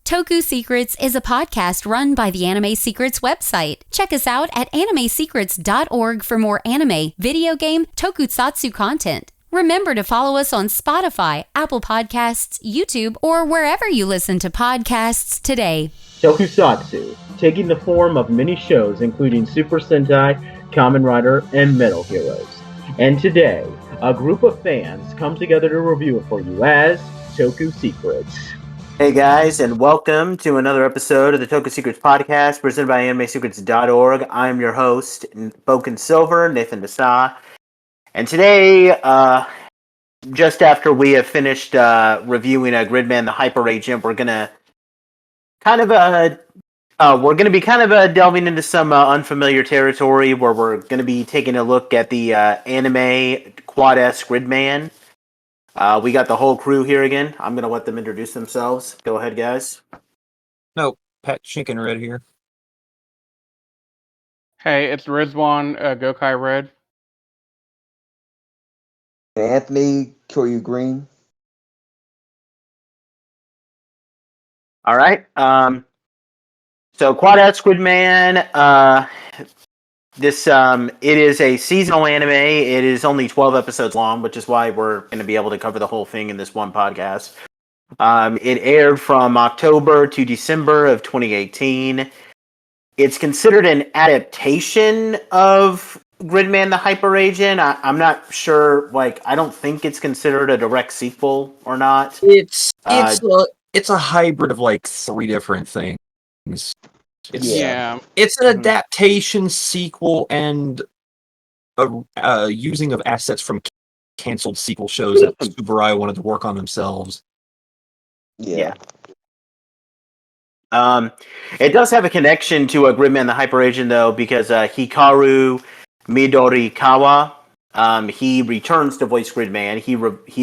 Toku Secrets is a podcast run by the Anime Secrets website. Check us out at animesecrets.org for more anime, video game, tokusatsu content. Remember to follow us on Spotify, Apple Podcasts, YouTube, or wherever you listen to podcasts today. Tokusatsu, taking the form of many shows including Super Sentai, Kamen Rider, and Metal Heroes. And today, a group of fans come together to review it for you as Toku Secrets. Hey guys, and welcome to another episode of the Toku Secrets podcast presented by animesecrets.org. I'm your host, Boken Silver, Nathan Basa. And today, just after we have finished reviewing Gridman the Hyper Agent, we're gonna kind of delving into some unfamiliar territory where we're gonna be taking a look at the anime Quad-S Gridman. We got the whole crew here again. I'm going to let them introduce themselves. Go ahead, guys. No, Pat Chicken Red here. Hey, it's Rizwan, Gokai Red. Anthony Kyoryu Green. All right. So Quad-S Gridman, this it is a seasonal anime. It is only 12 episodes long, which is why we're going to be able to cover the whole thing in this one podcast. It aired from October to December of 2018. It's considered an adaptation of Gridman the Hyper Agent. I'm not sure. I don't think it's considered a direct sequel or not. It's a hybrid of three different things. It's an adaptation, sequel, and a using of assets from canceled sequel shows that Subaru wanted to work on themselves. Yeah. It does have a connection to Gridman the Hyper Agent, though, because Hikaru Midorikawa, he returns to voice Gridman. He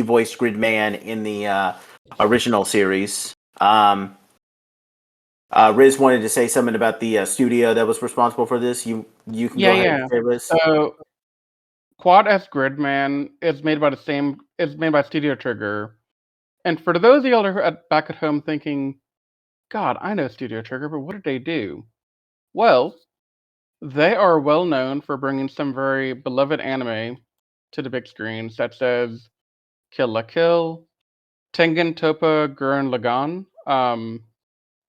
voiced Gridman in the original series. Riz wanted to say something about the studio that was responsible for this. You can go ahead and say, Riz. So, Quad-S Gridman is made by Studio Trigger. And for those of y'all who are back at home thinking, God, I know Studio Trigger, but what did they do? Well, they are well known for bringing some very beloved anime to the big screen, such as Kill la Kill, Tengen Toppa Gurren Lagann,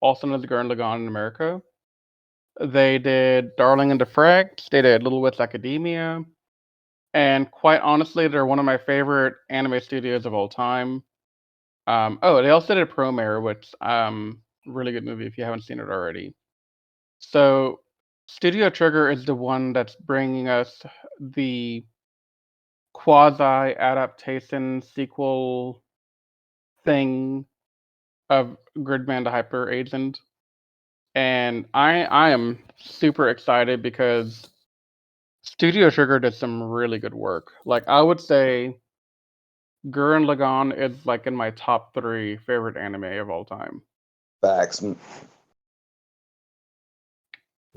also known as Gurren Lagann in America. They did Darling in the Franxx, they did Little Witch Academia, and quite honestly, they're one of my favorite anime studios of all time. They also did Promare, which really good movie if you haven't seen it already. So, Studio Trigger is the one that's bringing us the quasi-adaptation sequel thing of Gridman the Hyper Agent. And I am super excited because Studio Trigger did some really good work. I would say Gurren Lagann is in my top 3 favorite anime of all time. Facts. I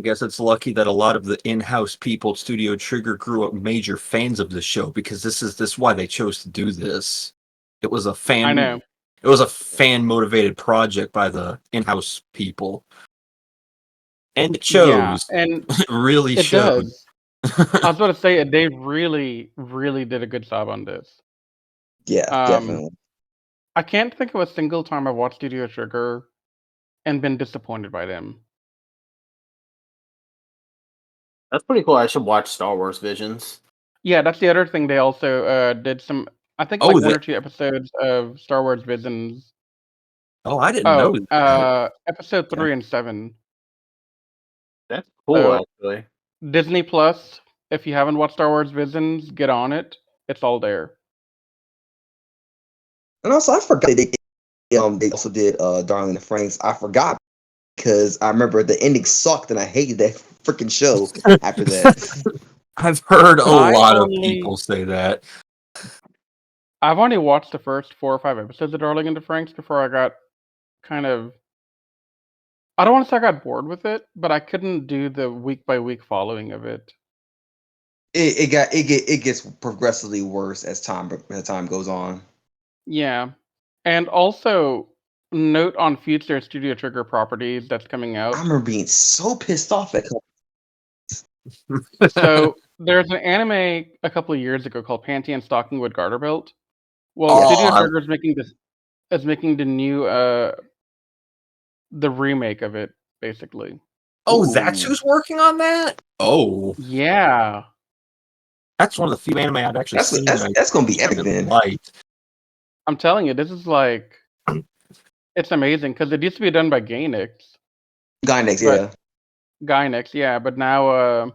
guess it's lucky that a lot of the in-house people at Studio Trigger grew up major fans of this show, because this is why they chose to do this. It was a fan. I know. It was a fan-motivated project by the in-house people. And it shows. Yeah, and it really it showed. does. I was about to say, they really, really did a good job on this. Yeah, definitely. I can't think of a single time I've watched Studio Trigger and been disappointed by them. That's pretty cool. I should watch Star Wars Visions. Yeah, that's the other thing. They also did some, I think, 1 or 2 episodes of Star Wars Visions. Oh, I didn't know that. Episode 3 and 7. That's cool, actually. Disney Plus, if you haven't watched Star Wars Visions, get on it. It's all there. And also, I forgot they also did Darling in the Franxx. I forgot because I remember the ending sucked and I hated that freaking show after that. I've heard a lot of people say that. I've only watched the first 4 or 5 episodes of Darling in the Franxx before I got kind of, I don't want to say I got bored with it, but I couldn't do the week by week following of it. It gets progressively worse as time goes on. Yeah, and also note on future Studio Trigger properties that's coming out. I remember being so pissed off at So there's an anime a couple of years ago called Panty and Stockingwood Garter Belt. Well, Oh, Studio I- Trigger is making the new the remake of it, basically. Oh, that's Ooh. who's working on that? Oh, Yeah. that's one of the few anime I've actually seen. That's gonna be epic then. Liked. I'm telling you, this is like it's amazing because it used to be done by Gainax. Gainax, But- yeah. Gainax, yeah, but now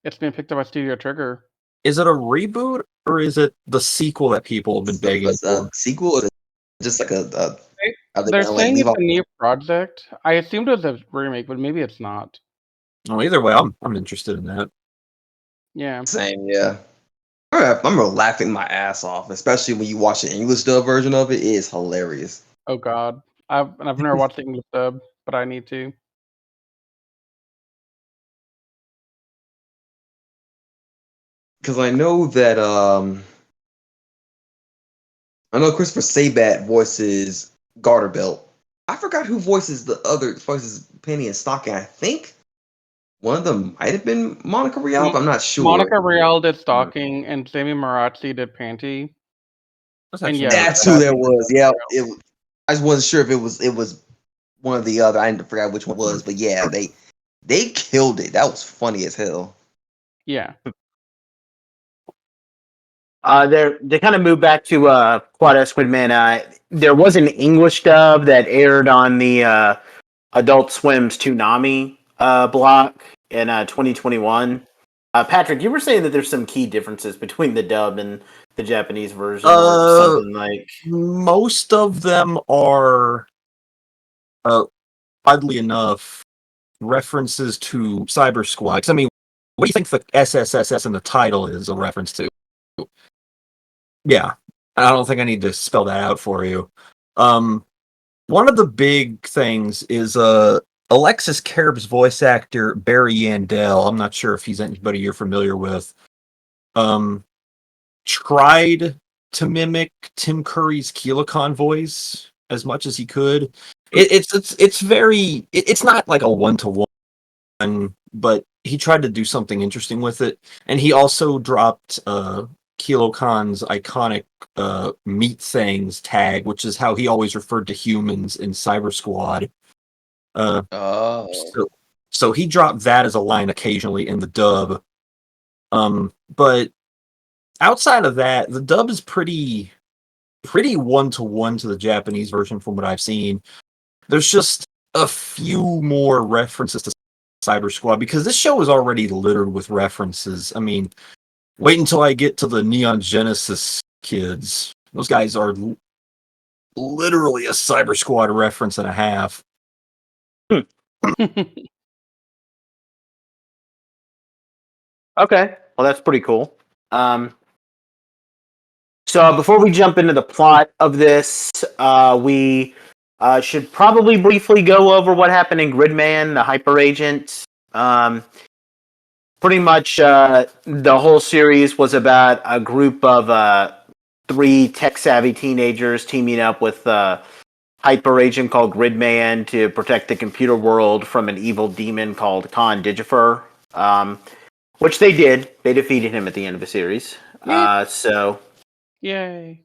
it's been picked up by Studio Trigger. Is it a reboot or is it the sequel that people have been begging It's a for? sequel or just like a are they They're gonna, saying leave it's off- a new project. I assumed it was a remake, but maybe it's not. Oh, either way, I'm interested in that. Yeah. Same, yeah. I remember laughing my ass off, especially when you watch the English dub version of it. It is hilarious. Oh God, I've never watched the English dub, but I need to. Because I know that I know Christopher Sabat voices Garter Belt. I forgot who voices voices Penny and Stocking. I think one of them might have been Monica Rial, but I'm not sure. Monica Rial did Stalking, and Sammy Marazzi did Panty. That's And actually yeah, That's that who has that been was. done. Yeah, I just wasn't sure if it was one or the other. I didn't forget which one it was, but yeah, they killed it. That was funny as hell. Yeah. They kind of moved back to Quad S Gridman. There was an English dub that aired on the Adult Swim's Toonami block in 2021. Patrick, you were saying that there's some key differences between the dub and the Japanese version, or something like. Most of them are, oddly enough, references to Syber-Squad. 'Cause, I mean, what do you think the SSSS in the title is a reference to? Yeah, I don't think I need to spell that out for you. One of the big things is Alexis Careb's voice actor Barry Yandell. I'm not sure if he's anybody you're familiar with. Tried to mimic Tim Curry's Keelacon voice as much as he could. It's not like a one-to-one, but he tried to do something interesting with it, and he also dropped Keelocon's iconic meat things tag, which is how he always referred to humans in Syber-Squad. So he dropped that as a line occasionally in the dub. But outside of that, the dub is pretty one-to-one to the Japanese version from what I've seen. There's just a few more references to Syber-Squad because this show is already littered with references. I mean, wait until I get to the Neon Genesis kids. Those guys are literally a Syber-Squad reference and a half. Okay, well, that's pretty cool. So before we jump into the plot of this, we should probably briefly go over what happened in Gridman, the Hyper Agent. Pretty much the whole series was about a group of 3 tech-savvy teenagers teaming up with a hyper agent called Gridman to protect the computer world from an evil demon called Khan Digifer, which they did. They defeated him at the end of the series. Yay.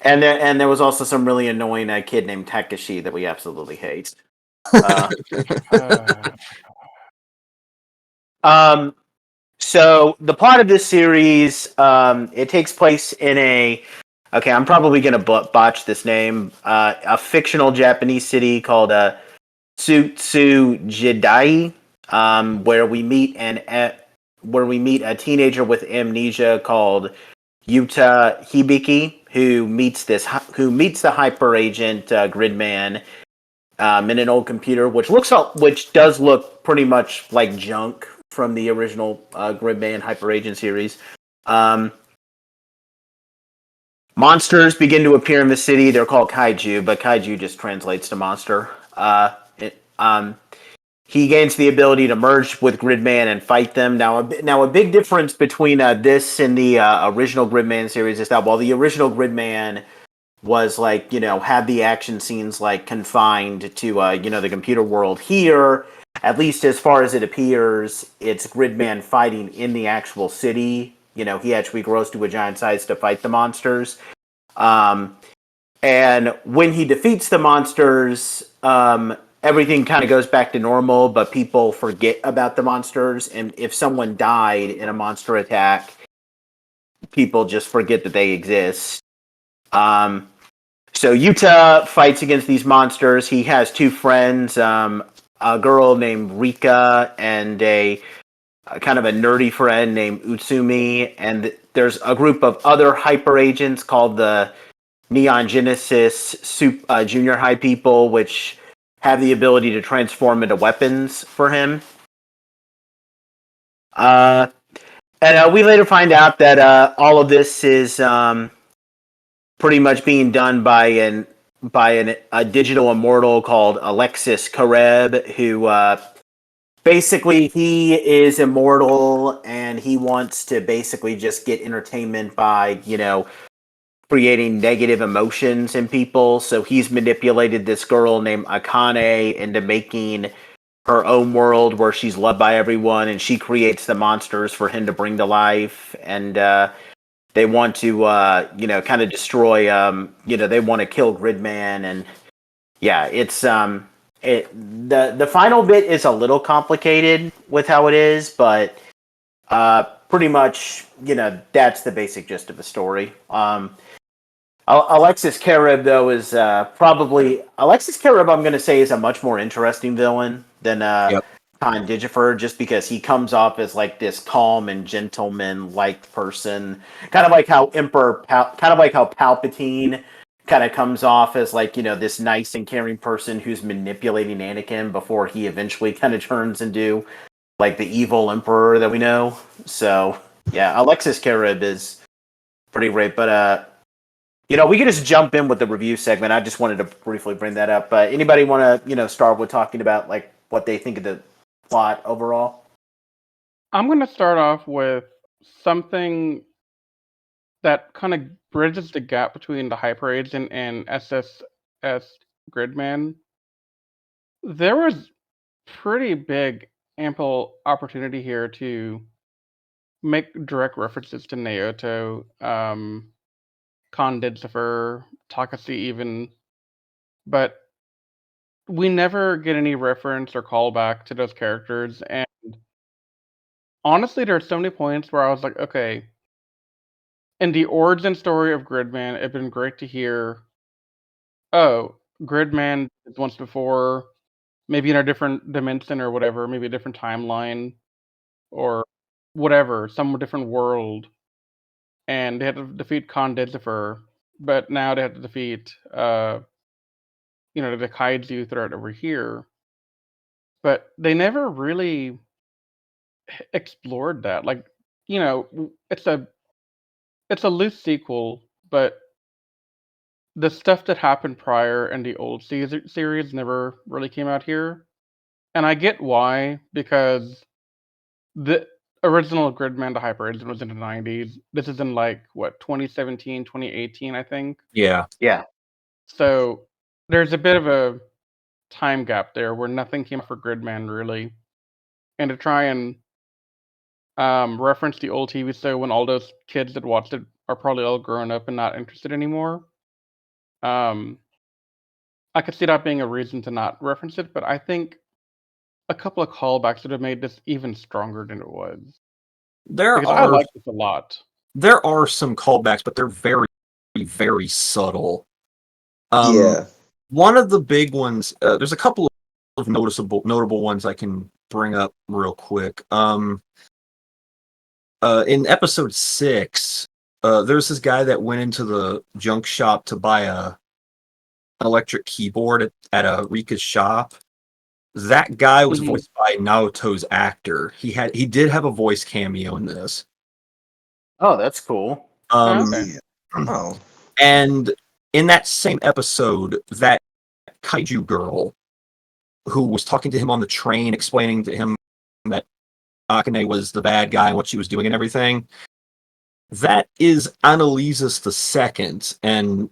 And there was also some really annoying kid named Takashi that we absolutely hate. So the plot of this series, it takes place in a. Okay, I'm probably gonna botch this name. A fictional Japanese city called Tsutsujidai, where we meet a teenager with amnesia called Yuta Hibiki, who meets the hyper agent Gridman in an old computer, which does look pretty much like junk from the original Gridman Hyper Agent series. Monsters begin to appear in the city. They're called kaiju, but kaiju just translates to monster. He gains the ability to merge with Gridman and fight them. Now a big difference between this and the original Gridman series is that while the original Gridman was like, had the action scenes like confined to, the computer world. Here, at least as far as it appears, it's Gridman fighting in the actual city. He actually grows to a giant size to fight the monsters. And when he defeats the monsters, everything kind of goes back to normal, but people forget about the monsters. And if someone died in a monster attack, people just forget that they exist. So Yuta fights against these monsters. He has two friends, a girl named Rika and a kind of a nerdy friend named Utsumi. And there's a group of other hyper agents called the Neon Genesis Junior High people, which have the ability to transform into weapons for him. And we later find out that all of this is pretty much being done by a digital immortal called Alexis Kareb, who basically he is immortal and he wants to basically just get entertainment by, creating negative emotions in people. So he's manipulated this girl named Akane into making her own world where she's loved by everyone, and she creates the monsters for him to bring to life. And they want to, kind of destroy, they want to kill Gridman. And yeah, it's the final bit is a little complicated with how it is, but pretty much, that's the basic gist of the story. Alexis Kareb, though, is probably Alexis Kareb. I'm going to say is a much more interesting villain than Khan Digifer, just because he comes off as like this calm and gentleman-like person, kind of like how Palpatine kind of comes off as like this nice and caring person who's manipulating Anakin before he eventually kind of turns into like the evil Emperor that we know. So yeah, Alexis Kareb is pretty great, but we could just jump in with the review segment. I just wanted to briefly bring that up. Anybody want to, start with talking about like what they think of the plot overall? I'm going to start off with something that kind of bridges the gap between the Hyper Agent and SSS Gridman. There was pretty big, ample opportunity here to make direct references to Naoto, Condensifer, Takasi even, but we never get any reference or callback to those characters. And honestly, there are so many points where I was like, okay, in the origin story of Gridman, it'd been great to hear, oh, Gridman once before, maybe in a different dimension or whatever, maybe a different timeline or whatever, some different world. And they had to defeat Condensifer, but now they have to defeat the kaiju threat over here. But they never really explored that. Like, it's a loose sequel, but the stuff that happened prior in the old series never really came out here. And I get why, because the original Gridman to Hyper Agent was in the 90s. This is in 2017, 2018, I think. Yeah. Yeah. So there's a bit of a time gap there where nothing came for Gridman really. And to try and reference the old TV show when all those kids that watched it are probably all grown up and not interested anymore. I could see that being a reason to not reference it, but I think a couple of callbacks would have made this even stronger than it was. I like this a lot. There are some callbacks, but they're very, very subtle. One of the big ones, there's a couple of notable ones I can bring up real quick. In episode 6, there's this guy that went into the junk shop to buy an electric keyboard at Rika's shop. That guy was voiced by Naoto's actor. He did have a voice cameo in this. Oh, that's cool. Okay. And in that same episode, that kaiju girl who was talking to him on the train, explaining to him that Akane was the bad guy and what she was doing and everything, that is Annalises II. And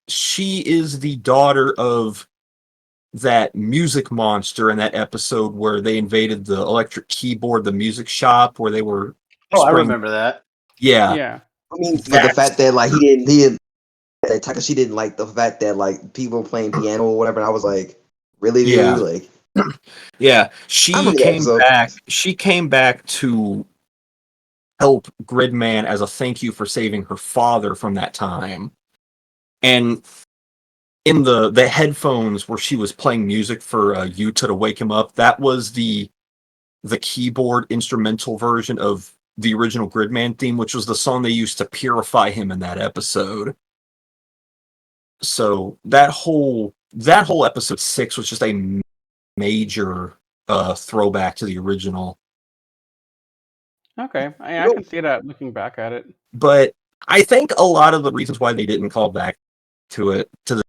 she is the daughter of that music monster in that episode where they invaded the electric keyboard, the music shop where they were. Oh, I spraying- remember that. Yeah, Yeah. I mean, for the fact that like he didn't that Takashi didn't like the fact that like people were playing piano or whatever, and I was like, really, dude? Yeah. Like, yeah. I She remember that came episode. back. She came back to help Gridman as a thank you for saving her father from that time. And in the headphones where she was playing music for Yuta to wake him up, that was the keyboard instrumental version of the original Gridman theme, which was the song they used to purify him in that episode. So that whole episode 6 was just a major throwback to the original. Okay. I can see that looking back at it. But I think a lot of the reasons why they didn't call back to the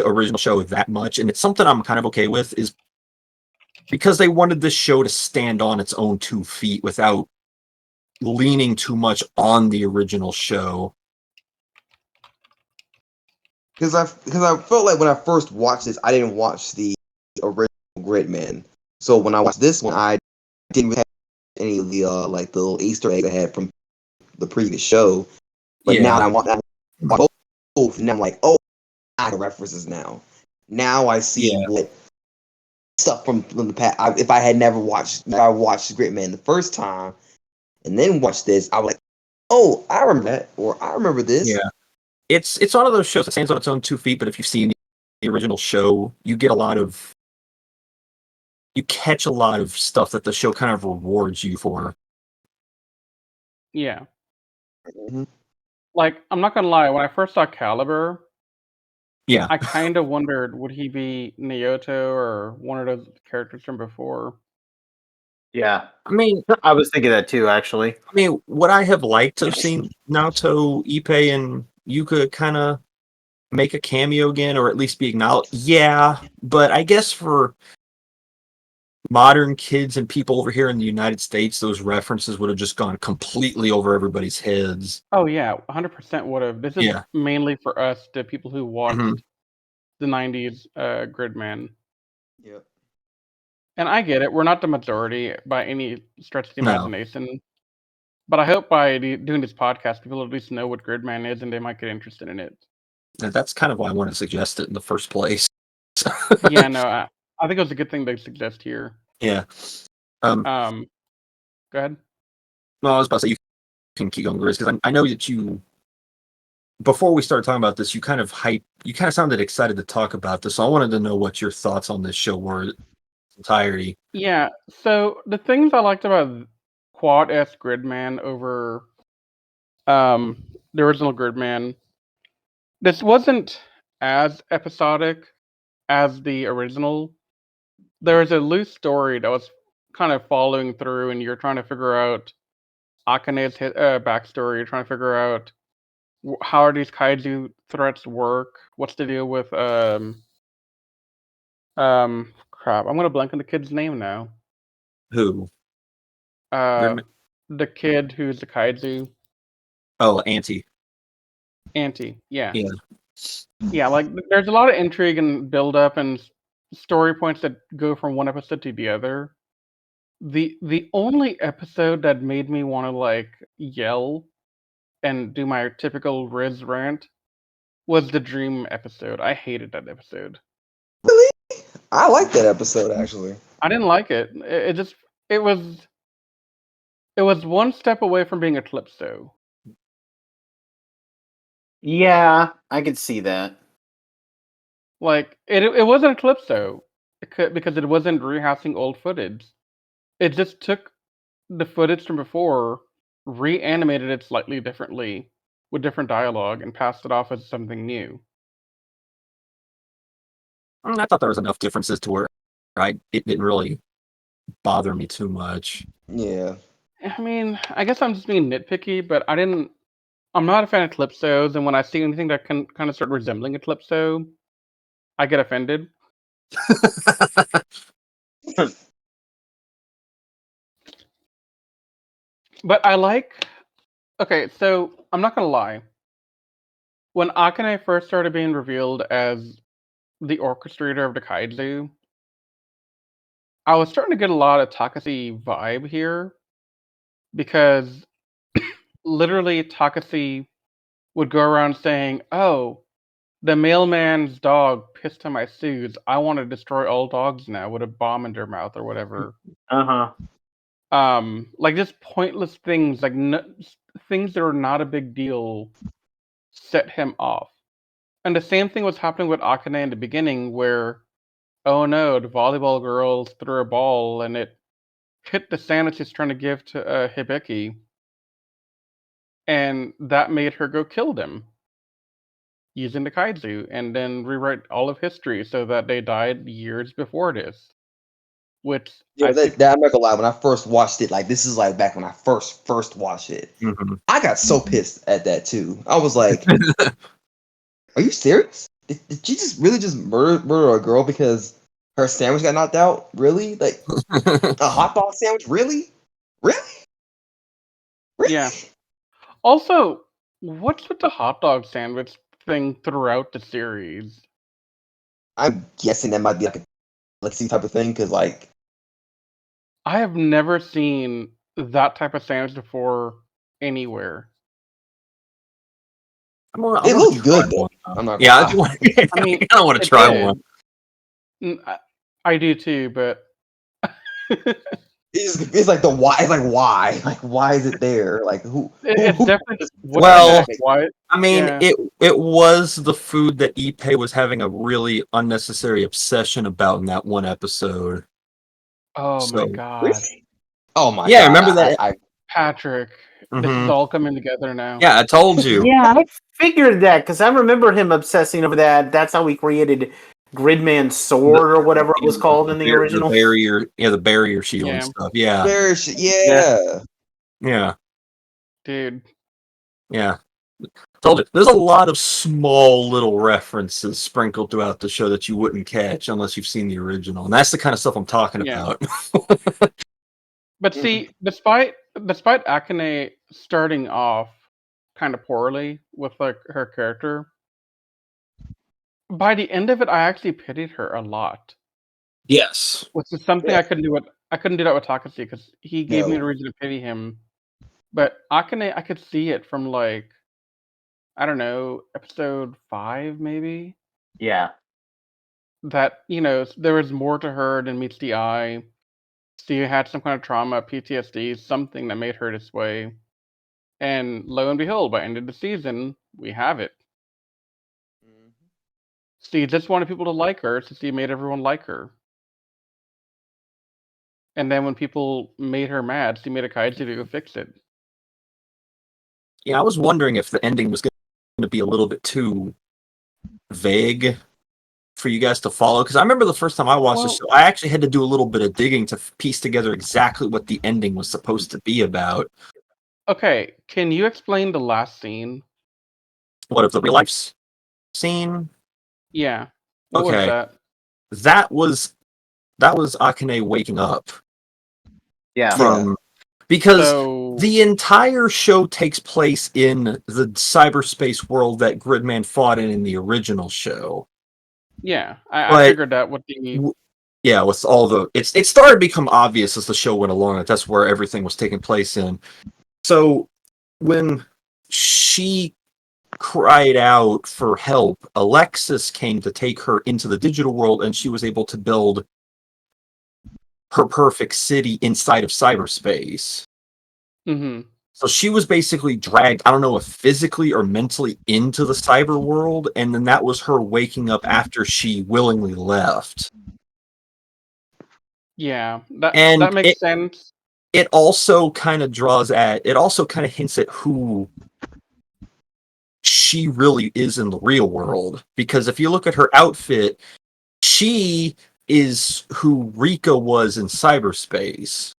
original show that much, and it's something I'm kind of okay with, is because they wanted this show to stand on its own 2 feet without leaning too much on the original show. Because I felt like when I first watched this, I didn't watch the original Gridman. So when I watched this one, I didn't have any of the like the little Easter egg I had from the previous show. But now I watch both, and I'm like, oh, I have references now. Now I see what stuff from the past. If I watched Gridman the first time and then watched this, I was like, oh, I remember that, or I remember this. Yeah. It's one of those shows that stands on its own 2 feet, but if you've seen the original show, you catch a lot of stuff that the show kind of rewards you for. Yeah. Mm-hmm. Like, I'm not gonna lie, when I first saw Caliber, Yeah. I kind of wondered, would he be Naoto or one of those characters from before? Yeah. I mean, I was thinking that too, actually. would I have liked to have seen Naoto, Ippei, and Yuka kind of make a cameo again, or at least be acknowledged? Yeah, but I guess for modern kids and people over here in the United States, those references would have just gone completely over everybody's heads. Oh yeah, 100% would have. This is Yeah. mainly for us, the people who watched Mhm. the 90s Gridman. Yep. And I get it, we're not the majority by any stretch of the No. imagination. But I hope by doing this podcast, people at least know what Gridman is and they might get interested in it. And that's kind of why I wanted to suggest it in the first place. Yeah, no, I think it was a good thing they suggest here. Yeah. Go ahead. No, I was about to say you can keep going, Grizz, because I know that you, before we started talking about this, you kind of sounded excited to talk about this. So I wanted to know what your thoughts on this show were in its entirety. Yeah, so the things I liked about Quad S Gridman over the original Gridman, this wasn't as episodic as the original. There was a loose story that was kind of following through, and you're trying to figure out Akane's backstory. You're trying to figure out how are these kaiju threats work. What's the deal with crap? I'm gonna blank on the kid's name now. Who? The kid who's the kaiju. Oh, Auntie. Auntie. Yeah. Yeah. Yeah, like there's a lot of intrigue and build up and story points that go from one episode to the other. The only episode that made me want to like yell and do my typical Riz rant was the dream episode. I hated that episode. Really? I like that episode actually. I didn't like it. It was one step away from being a Calypso. Yeah, I could see that. Like it wasn't a Calypso because it wasn't rehashing old footage. It just took the footage from before, reanimated it slightly differently with different dialogue, and passed it off as something new. I thought there was enough differences to where it didn't really bother me too much. Yeah. I mean, I guess I'm just being nitpicky, but I'm not a fan of Calypsos, and when I see anything that can kind of start resembling a Calypso, I get offended. But I like... Okay, so I'm not gonna lie. when Akane first started being revealed as the orchestrator of the kaiju, I was starting to get a lot of Takashi vibe here because literally Takashi would go around saying, "Oh, the mailman's dog pissed on my shoes. I want to destroy all dogs now with a bomb in their mouth or whatever." Like just pointless things, like things that are not a big deal, set him off. And the same thing was happening with Akane in the beginning, where oh no, the volleyball girls threw a ball and it hit the sandwich she's trying to give to Hibiki, and that made her go kill them using the kaiju, and then rewrite all of history so that they died years before this. Which Yeah, I think, that I'm not gonna lie. When I first watched it, like this is like back when I first watched it. I got so pissed at that too. I was like, "Are you serious? Did you just really just murder a girl because her sandwich got knocked out? Really? Like a hot dog sandwich? Really? Really? Really?" yeah. Also, what's with the hot dog sandwich thing throughout the series? I'm guessing that might be like a Lexi type of thing because like I have never seen that type of sandwich before anywhere. it looked good though. I'm not gonna Yeah, lie. I mean, I want to it try did. one. I do too, but It's like the why. It's like why? Like why is it there? Like who? it's definitely what Well, the heck, why? I mean, Yeah. it was the food that Ippei was having a really unnecessary obsession about in that one episode. Oh my So, god, Really? Oh my yeah, god! remember that? Patrick, this is Mhm. all coming together now. Yeah, I told you. Yeah, I figured that because I remember him obsessing over that. That's how we created Gridman's sword or whatever it was called in the original. The barrier shield Yeah. and stuff. Yeah, Yeah. yeah, Dude. yeah. Told you. There's a lot of small little references sprinkled throughout the show that you wouldn't catch unless you've seen the original, and that's the kind of stuff I'm talking Yeah. about. But see, despite Akane starting off kind of poorly with like her character, by the end of it, I actually pitied her a lot, Yes. which is something Yeah. I couldn't do with Takashi because he gave me a No. reason to pity him. But Akane, I could see it from like, I don't know, episode 5 maybe. Yeah. That there was more to her than meets the eye. She had some kind of trauma, PTSD, something that made her this way. And lo and behold, by the end of the season, we have it. She just wanted people to like her, so she made everyone like her. And then when people made her mad, she made a kaiju to go fix it. Yeah, I was wondering if the ending was going to be a little bit too vague for you guys to follow, because I remember the first time I watched the show, I actually had to do a little bit of digging to piece together exactly what the ending was supposed to be about. Okay, can you explain the last scene? What of the real life scene? Yeah. What was Okay. that? That was Akane waking up. Yeah. Because So the entire show takes place in the cyberspace world that Gridman fought in the original show. yeah, I figured that with the Yeah, with all the it started to become obvious as the show went along that that's where everything was taking place in. So when she cried out for help, Alexis came to take her into the digital world, and she was able to build her perfect city inside of cyberspace. Mhm. So she was basically dragged, I don't know if physically or mentally, into the cyber world, and then that was her waking up after she willingly left. Yeah, that And makes sense. it also kind of hints at who she really is in the real world. Because if you look at her outfit, she is who Rika was in cyberspace.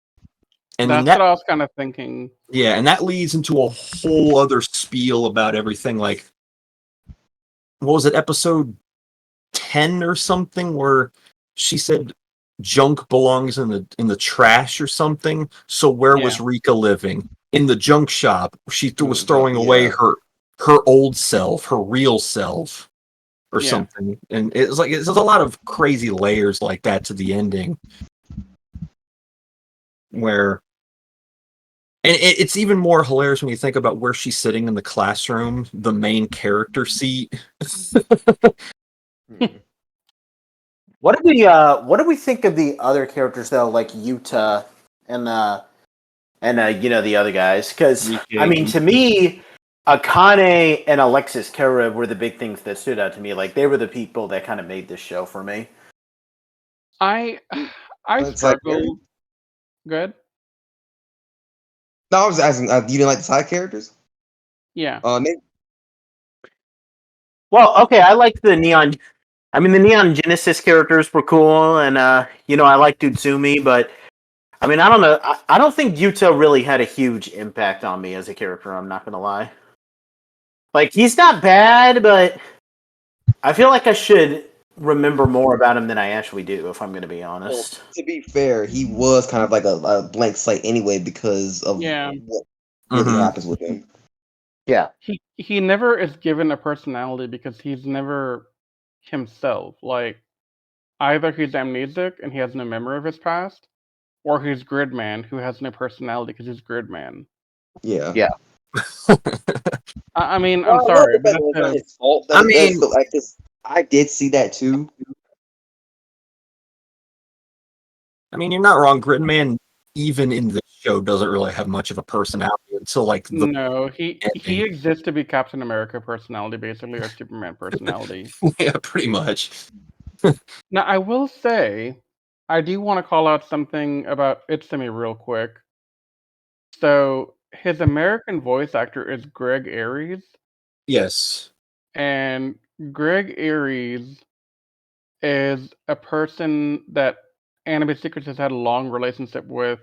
And That's what I was kind of thinking. Yeah, and that leads into a whole other spiel about everything. Like, what was it, episode 10 or something, where she said junk belongs in the trash or something. So where was Rika living? In the junk shop. She was throwing away her old self, her real self, or Yeah. something. And it's like there's a lot of crazy layers like that to the ending, where. And it's even more hilarious when you think about where she's sitting in the classroom, the main character seat. What do we think of the other characters though, like Yuta and the other guys? Because I mean, to me, Akane and Alexis Kara were the big things that stood out to me. Like they were the people that kind of made this show for me. I It's like, struggled. Good. no, I was asking, you didn't like the side characters? Yeah. Nate? Well, okay, I liked the Neon. I mean, the Neon Genesis characters were cool, and I liked Utsumi, but I mean, I don't know. I don't think Yuta really had a huge impact on me as a character. I'm not gonna lie. Like he's not bad, but I feel like I should remember more about him than I actually do, if I'm gonna be honest. To be fair, he was kind of like a blank slate anyway because of Yeah. what really happens with him. Yeah. He never is given a personality because he's never himself. Like either he's amnesic and he has no memory of his past, or he's Gridman who has no personality because he's Gridman. Yeah. Yeah. I mean, Well, I'm sorry, but it's not that's his fault. I mean- but like this, I did see that too. I mean, you're not wrong. Gridman, even in the show, doesn't really have much of a personality until like the no. He ending. exists to be Captain America personality, basically, or Superman personality. Yeah, pretty much. Now, I will say, I do want to call out something about Itsumi real quick. So, his American voice actor is Greg Aries, Yes. and Greg Aries is a person that Anime Secrets has had a long relationship with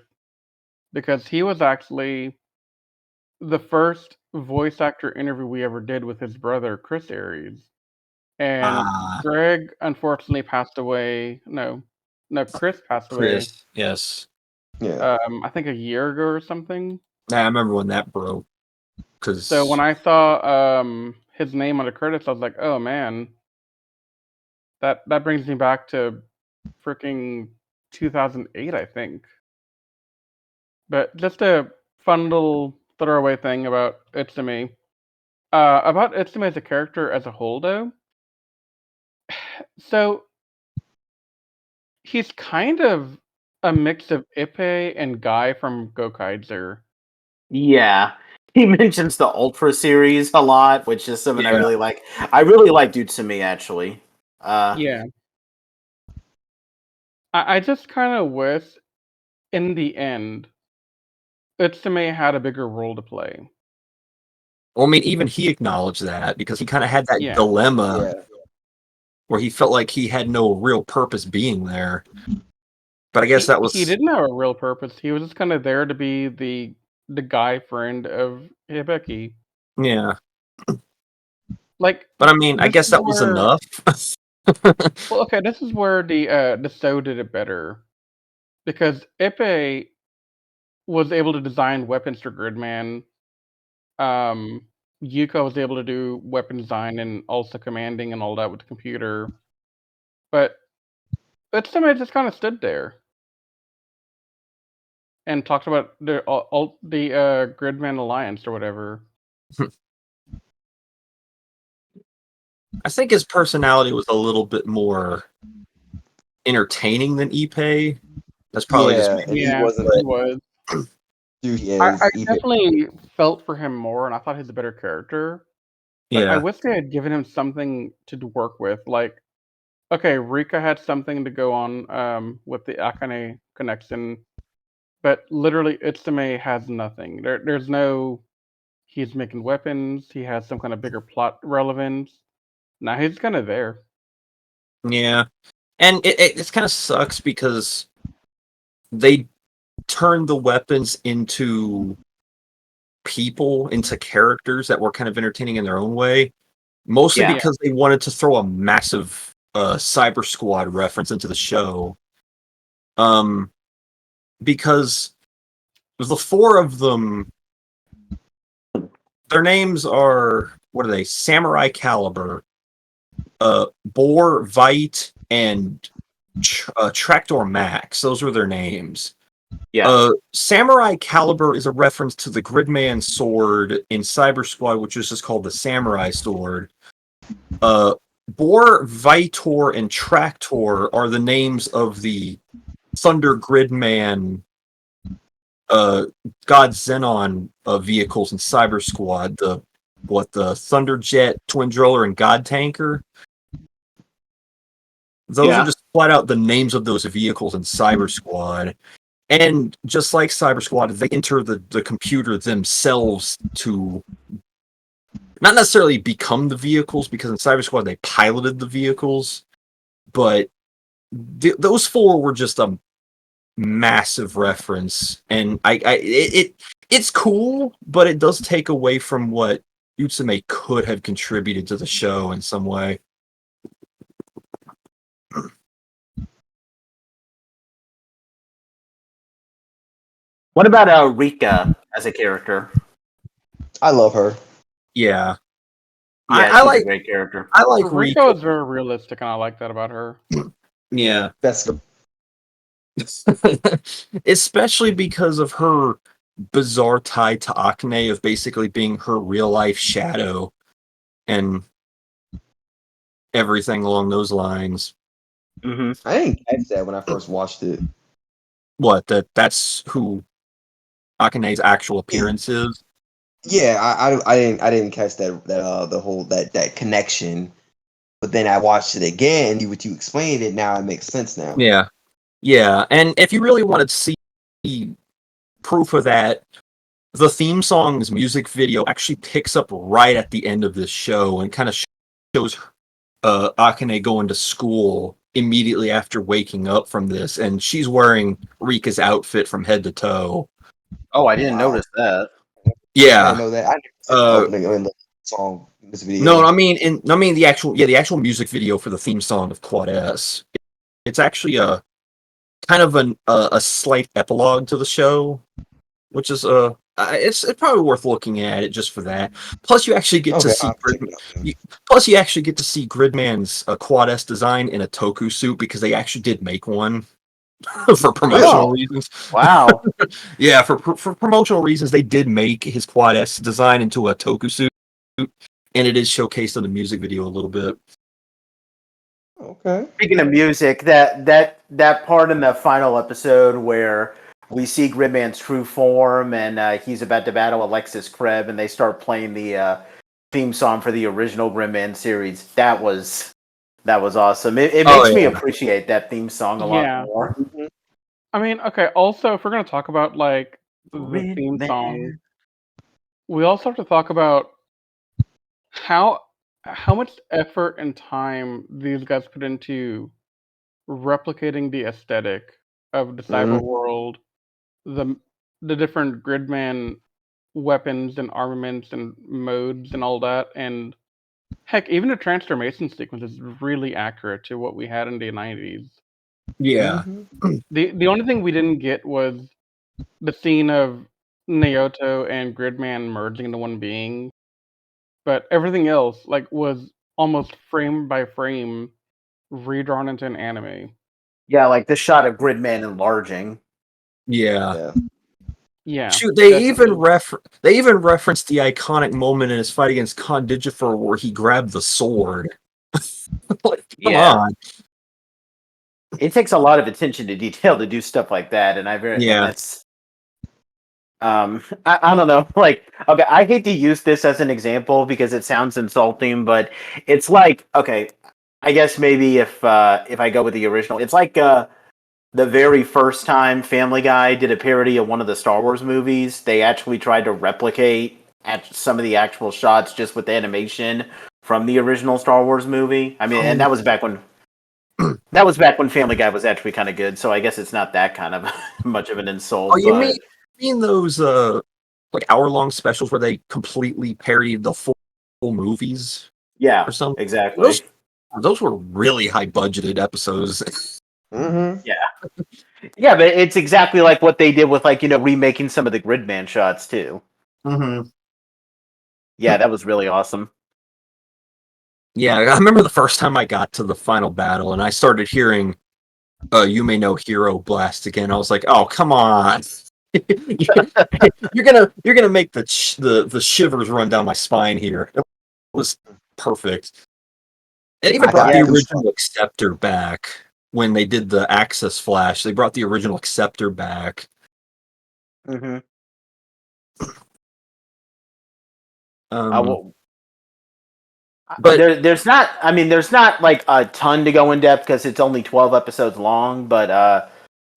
because he was actually the first voice actor interview we ever did with his brother, Chris Aries. And Ah, Greg unfortunately passed away. No, Chris passed away. Chris. Yes. Yeah. I think a year ago or something. I remember when that broke. Cause So when I saw his name on the credits, I was like, oh man, that brings me back to freaking 2008, I think. But just a fun little throwaway thing about Itsumi. About Itsumi as a character as a whole, though. So he's kind of a mix of Ippei and Guy from Gokaiser. Yeah. He mentions the Ultra series a lot, which is something I Yeah. really like. I really like Utsumi, actually. Yeah. I just kind of wish, in the end, Utsume had a bigger role to play. Well, I mean, even he acknowledged that because he kind of had that Yeah. dilemma Yeah. where he felt like he had no real purpose being there. But I guess that was He didn't have a real purpose. He was just kind of there to be the guy friend of Hibiki. yeah. Like, But I mean, I this guess is that was where- enough. well, okay, this is where the So did it better, because Ippei was able to design weapons for Gridman. Yuko was able to do weapon design and also commanding and all that with the computer. But Utsume just kind of stood there and talked about the Gridman Alliance or whatever. I think his personality was a little bit more entertaining than Ippei. That's probably just Yeah, me. and he Yeah, wasn't. he was. Dude, he I is. definitely felt for him more, and I thought he's a better character. But I Yeah. wish they had given him something to work with. Like, okay, Rika had something to go on with the Akane connection, but literally Utsume has nothing. There's no. He's making weapons. He has some kind of bigger plot relevance. Now he's kind of there. Yeah. And it kind of sucks because they turned the weapons into people, into characters that were kind of entertaining in their own way. Mostly Yeah. because they wanted to throw a massive Syber-Squad reference into the show. Because the four of them, their names are what are they? Samurai Caliber, Boar, Vite, and Tractor Max. Those were their names. Yeah. Samurai Caliber is a reference to the Gridman sword in Syber-Squad, which is just called the Samurai Sword. Boar, Vitor, and Tractor are the names of the Thunder Gridman God Xenon vehicles in Syber-Squad. The Thunderjet, Twin Driller, and God Tanker. Those are just flat out the names of those vehicles in Syber-Squad. And just like Syber-Squad, they enter the computer themselves to not necessarily become the vehicles, because in Syber-Squad they piloted the vehicles, but those four were just a massive reference, and it's cool, but it does take away from what Utsume could have contributed to the show in some way. What about Rika as a character? I love her. Yeah. Yeah, I she's like a great character. I like Rika Rika. is very realistic, and I like that about her. Yeah. That's Especially because of her bizarre tie to Akane of basically being her real life shadow and everything along those lines. Mm-hmm. I didn't catch that when I first watched it. What, that's who Akane's actual appearance is? Yeah, I didn't catch that connection. But then I watched it again. What you explained it now, it makes sense now. Yeah. Yeah, and if you really wanted to see proof of that, the theme song's music video actually picks up right at the end of this show and kind of shows Akane going to school immediately after waking up from this, and she's wearing Rika's outfit from head to toe. Oh, I didn't notice that. I Yeah. didn't know that. I didn't see the opening in the song, this video. No, I mean the actual music video for the theme song of Quad S. It's actually a kind of a slight epilogue to the show, which is it's probably worth looking at it just for that. Plus, you actually get to see you actually get to see Gridman's Quad S design in a Toku suit, because they actually did make one for promotional reasons. Wow. Yeah, for promotional reasons, they did make his Quad S design into a Toku suit, and it is showcased in the music video a little bit. Okay. Speaking of music, that part in the final episode where we see Gridman's true form and he's about to battle Alexis Kreb, and they start playing the theme song for the original Gridman series. That was awesome. It makes me appreciate that theme song a lot more. I mean, okay, also, if we're going to talk about, like, the theme song, we also have to talk about how much effort and time these guys put into replicating the aesthetic of the cyber world, the different Gridman weapons and armaments and modes and all that, and heck, even the transformation sequence is really accurate to what we had in the 90s. Yeah. The only thing we didn't get was the scene of Naoto and Gridman merging into one being, but everything else was almost frame by frame redrawn into an anime. Yeah, like the shot of Gridman enlarging. Yeah. Shoot, Definitely. they even referenced the iconic moment in his fight against Khan Digifer where he grabbed the sword. Come on. It takes a lot of attention to detail to do stuff like that, and that's I don't know. Like, okay, I hate to use this as an example because it sounds insulting, but it's like, okay, I guess maybe if I go with the original, it's like the very first time Family Guy did a parody of one of the Star Wars movies, they actually tried to replicate some of the actual shots just with animation from the original Star Wars movie. I mean, and that was back when Family Guy was actually kind of good, so I guess it's not that kind of much of an insult. Oh, you mean those like hour-long specials where they completely parodied the full movies? Yeah, or something? exactly. Those were really high-budgeted episodes. Yeah, but it's exactly like what they did with, like, remaking some of the Gridman shots too. Mm-hmm. Yeah, that was really awesome. Yeah, I remember the first time I got to the final battle and I started hearing You May Know Hero blast again. I was like, oh, come on. you're gonna make the shivers run down my spine here. It was perfect. It even I brought got the goosebumps. original Acceptor back when they did the Access Flash. They brought the original Acceptor back. Mm-hmm. Um, But but there's not. I mean, there's not like a ton to go in depth because it's only 12 episodes long. But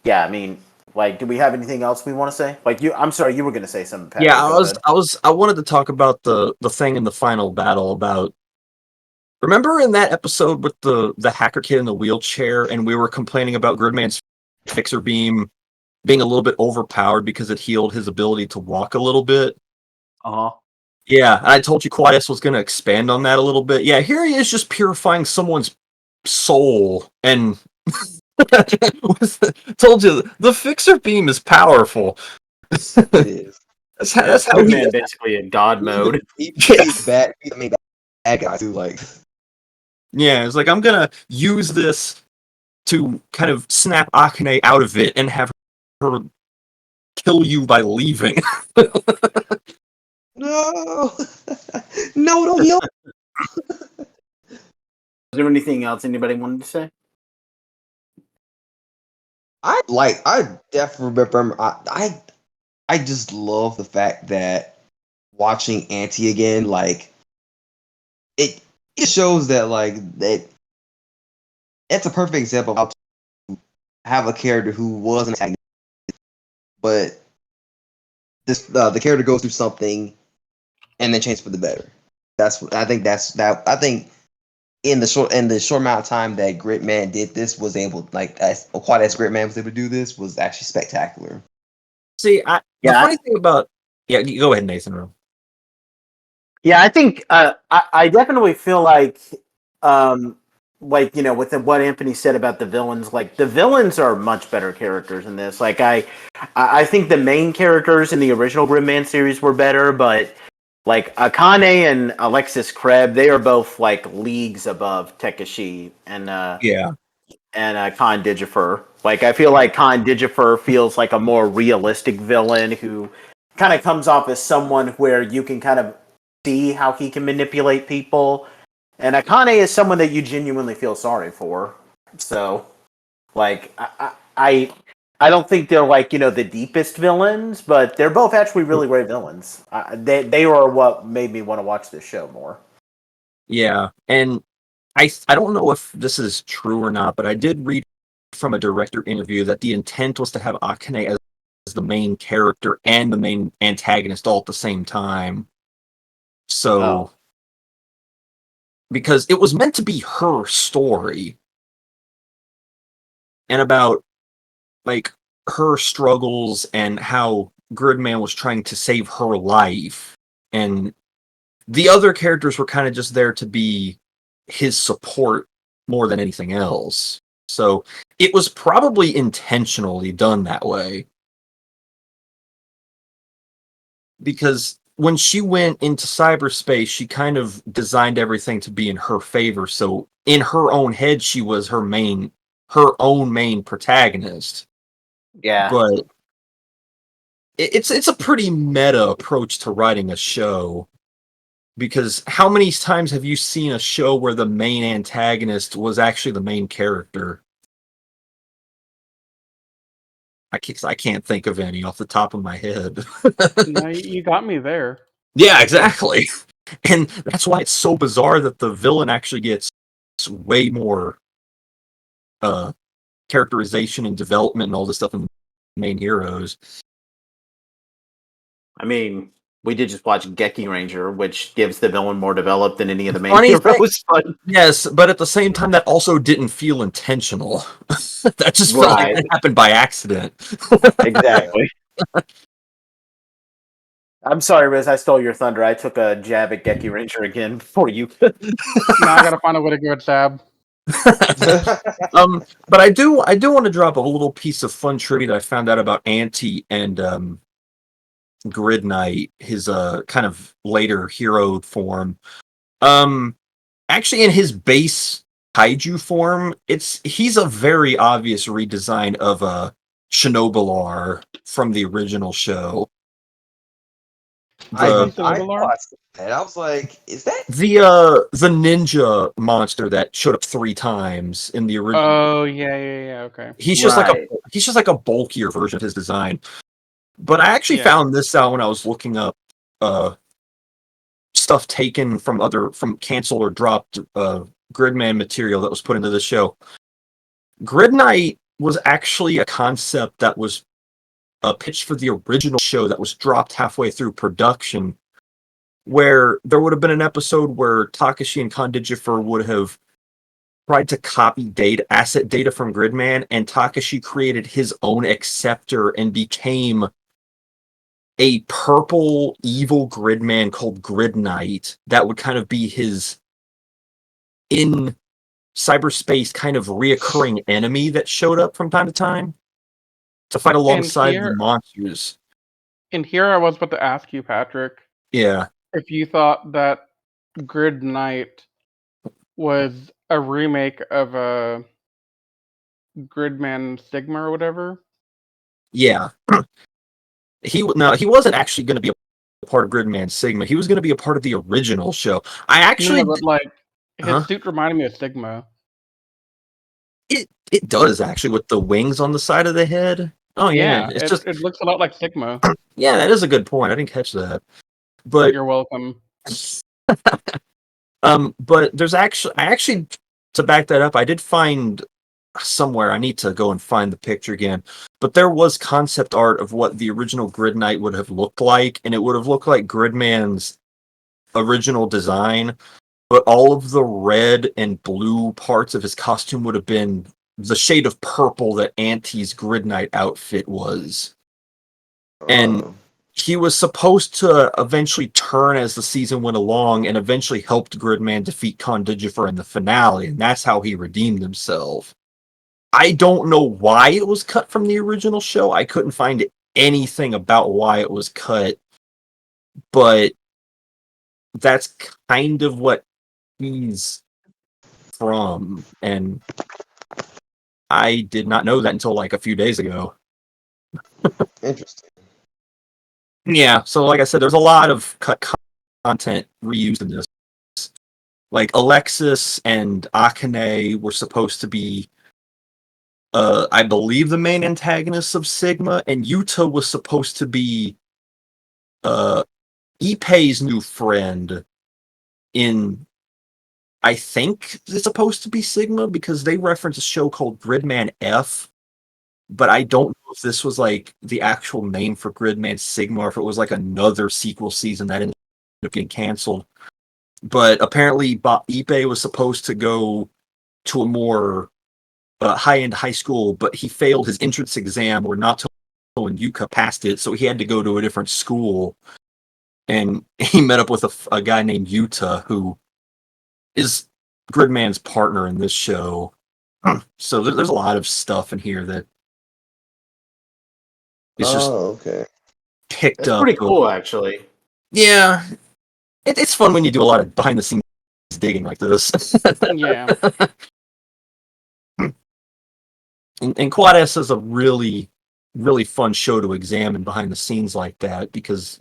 yeah, I mean, like, do we have anything else we want to say? Like, I'm sorry, you were going to say something, Patrick. yeah, Go ahead. I wanted to talk about the thing in the final battle about. Remember in that episode with the hacker kid in the wheelchair, and we were complaining about Gridman's fixer beam being a little bit overpowered because it healed his ability to walk a little bit. Uh huh. Yeah, I told you Quad S was going to expand on that a little bit. Yeah, here he is just purifying someone's soul, and told you the fixer beam is powerful. It is. That's how he. Gridman basically in God mode. He's bad. I mean, bad guys who like. Yeah, it's like I'm gonna use this to kind of snap Akane out of it and have her kill you by leaving. No, no, don't heal. Is there anything else anybody wanted to say? I definitely remember. I just love the fact that watching Auntie again, like it shows that like that it's a perfect example of how to have a character who was an antagonist, but this the character goes through something and then changes for the better. I think in the short amount of time that Gridman did this was able like as quite as Gridman was able to do this was actually spectacular. See, the funny thing about you go ahead, Nathan. Yeah, I think I definitely feel like you know, with what Anthony said about the villains, like the villains are much better characters in this. Like I think the main characters in the original Gridman series were better, but like Akane and Alexis Kreb, they are both like leagues above Tekashi Yeah, and Khan Digifer. Like I feel like Khan Digifer feels like a more realistic villain who kind of comes off as someone where you can kind of see how he can manipulate people. And Akane is someone that you genuinely feel sorry for. So, like, I don't think they're like, you know, the deepest villains, but they're both actually really great villains. They are what made me want to watch this show more. yeah, and I don't know if this is true or not, but I did read from a director interview that the intent was to have Akane as the main character and the main antagonist all at the same time. So, because it was meant to be her story and about like her struggles and how Gridman was trying to save her life, and the other characters were kind of just there to be his support more than anything else. So it was probably intentionally done that way. Because when she went into cyberspace, she kind of designed everything to be in her favor. So in her own head, she was her own main protagonist. Yeah. But it's a pretty meta approach to writing a show. Because how many times have you seen a show where the main antagonist was actually the main character? I can't think of any off the top of my head. No, you got me there. Yeah, exactly. And that's why it's so bizarre that the villain actually gets way more characterization and development and all this stuff in the main heroes. I mean, we did just watch Geki Ranger, which gives the villain more developed than any of the main Funny heroes. But yes, but at the same time, that also didn't feel intentional. That just felt like it happened by accident. Exactly. I'm sorry, Riz. I stole your thunder. I took a jab at Geki Ranger again before you. Now I gotta find a way to give it stab. But I do want to drop a little piece of fun trivia that I found out about Auntie and Grid Knight, his kind of later hero form. actually in his base kaiju form, he's a very obvious redesign of a Shinobilar from the original show. I Sonobilar? watched that. I was like, is that The ninja monster that showed up 3 times in the original. Oh yeah. Okay. He's just Right. like a bulkier version of his design. But I actually Yeah. found this out when I was looking up stuff taken from canceled or dropped Gridman material that was put into the show. Grid Knight was actually a concept that was pitched for the original show that was dropped halfway through production, where there would have been an episode where Takashi and Condigifer would have tried to copy asset data from Gridman, and Takashi created his own acceptor and became a purple evil Gridman called Grid Knight that would kind of be his in cyberspace kind of reoccurring enemy that showed up from time to time to fight alongside the monsters. And here I was about to ask you, Patrick, Yeah. if you thought that Grid Knight was a remake of a Gridman Sigma or whatever. Yeah. He wasn't actually going to be a part of Gridman Sigma. He was going to be a part of the original show. I actually No, but like his suit reminded me of Sigma. It does actually with the wings on the side of the head. Oh yeah, it looks a lot like Sigma. Yeah, that is a good point. I didn't catch that. But you're welcome. But there's actually to back that up, I did find somewhere. I need to go and find the picture again. But there was concept art of what the original Grid Knight would have looked like, and it would have looked like Gridman's original design. But all of the red and blue parts of his costume would have been the shade of purple that Auntie's Grid Knight outfit was. And he was supposed to eventually turn as the season went along and eventually helped Gridman defeat Condigifer in the finale, and that's how he redeemed himself. I don't know why it was cut from the original show. I couldn't find anything about why it was cut, but that's kind of what he's from, and I did not know that until like a few days ago. Interesting. Yeah, so like I said, there's a lot of cut content reused in this. Like Alexis and Akane were supposed to be, I believe, the main antagonists of Sigma, and Yuta was supposed to be Ippei's new friend in, I think it's supposed to be Sigma, because they reference a show called Gridman F, but I don't know if this was like the actual name for Gridman Sigma, or if it was like another sequel season that ended up getting canceled. But apparently Ippei was supposed to go to a more high-end high school, but he failed his entrance exam, or Nato and Yuka passed it, so he had to go to a different school. And he met up with a guy named Yuta, who is Gridman's partner in this show. So there's a lot of stuff in here that is just okay. picked That's up. Pretty cool, actually. Yeah. It's fun when you do a lot of behind-the-scenes digging like this. Yeah. And Quad S is a really, really fun show to examine behind the scenes like that, because